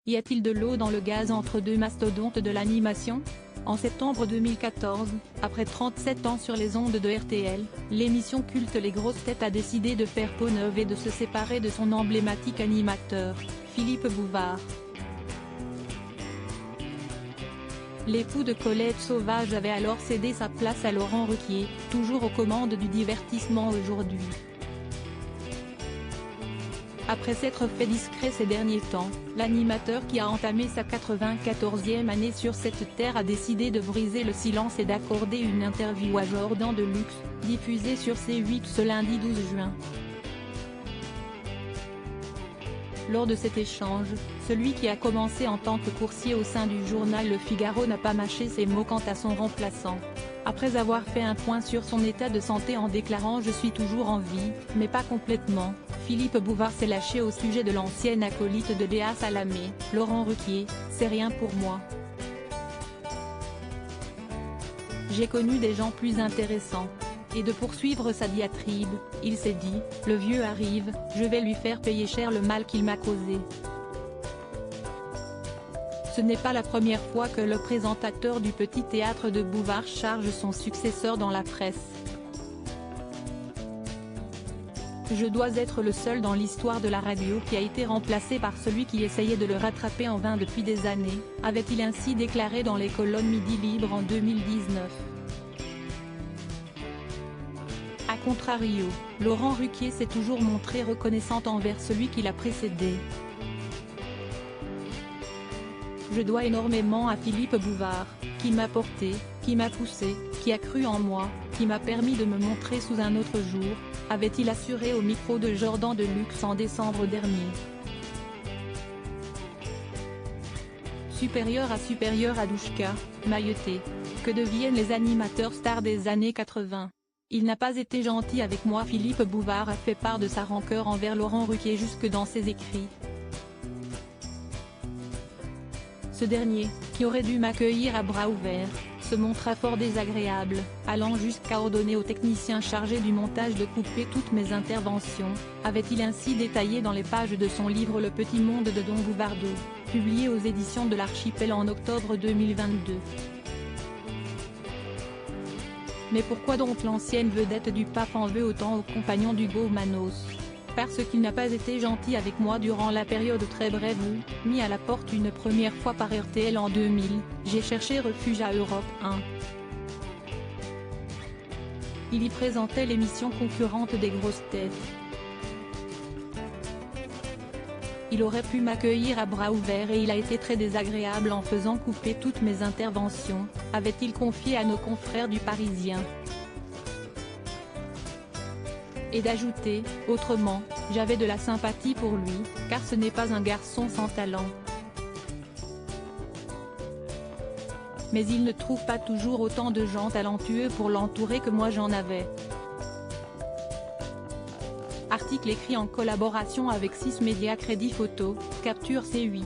Y a-t-il de l'eau dans le gaz entre deux mastodontes de l'animation? En septembre 2014, après 37 ans sur les ondes de RTL, l'émission culte Les Grosses Têtes a décidé de faire peau neuve et de se séparer de son emblématique animateur, Philippe Bouvard. L'époux de Colette Sauvage avait alors cédé sa place à Laurent Ruquier, toujours aux commandes du divertissement aujourd'hui. Après s'être fait discret ces derniers temps, l'animateur qui a entamé sa 94e année sur cette terre a décidé de briser le silence et d'accorder une interview à Jordan Deluxe, diffusée sur C8 ce lundi 12 juin. Lors de cet échange, celui qui a commencé en tant que coursier au sein du journal Le Figaro n'a pas mâché ses mots quant à son remplaçant. Après avoir fait un point sur son état de santé en déclarant « Je suis toujours en vie, mais pas complètement », Philippe Bouvard s'est lâché au sujet de l'ancien acolyte de Léa Salamé, Laurent Ruquier. « C'est rien pour moi. J'ai connu des gens plus intéressants. » Et de poursuivre sa diatribe, il s'est dit « Le vieux arrive, je vais lui faire payer cher le mal qu'il m'a causé. » Ce n'est pas la première fois que le présentateur du Petit Théâtre de Bouvard charge son successeur dans la presse. Je dois être le seul dans l'histoire de la radio qui a été remplacé par celui qui essayait de le rattraper en vain depuis des années, avait-il ainsi déclaré dans les colonnes Midi Libre en 2019. A contrario, Laurent Ruquier s'est toujours montré reconnaissant envers celui qui l'a précédé. Je dois énormément à Philippe Bouvard, qui m'a porté, qui m'a poussé, qui a cru en moi, qui m'a permis de me montrer sous un autre jour, avait-il assuré au micro de Jordan Deluxe en décembre dernier. Supérieur à Douchka, Maïeté. Que deviennent les animateurs stars des années 80? Il n'a pas été gentil avec moi. Philippe Bouvard a fait part de sa rancœur envers Laurent Ruquier jusque dans ses écrits. Ce dernier, qui aurait dû m'accueillir à bras ouverts, se montra fort désagréable, allant jusqu'à ordonner aux techniciens chargés du montage de couper toutes mes interventions, avait-il ainsi détaillé dans les pages de son livre Le Petit Monde de Don Bouvardo, publié aux éditions de l'Archipel en octobre 2022. Mais pourquoi donc l'ancienne vedette du pape en veut autant aux compagnons d'Hugo Manos? Parce qu'il n'a pas été gentil avec moi durant la période très brève où, mis à la porte une première fois par RTL en 2000, j'ai cherché refuge à Europe 1. Il y présentait l'émission concurrente des Grosses Têtes. Il aurait pu m'accueillir à bras ouverts et il a été très désagréable en faisant couper toutes mes interventions, avait-il confié à nos confrères du Parisien. Et d'ajouter, autrement, j'avais de la sympathie pour lui, car ce n'est pas un garçon sans talent. Mais il ne trouve pas toujours autant de gens talentueux pour l'entourer que moi j'en avais. Article écrit en collaboration avec 6 médias Crédit Photo, Capture C8.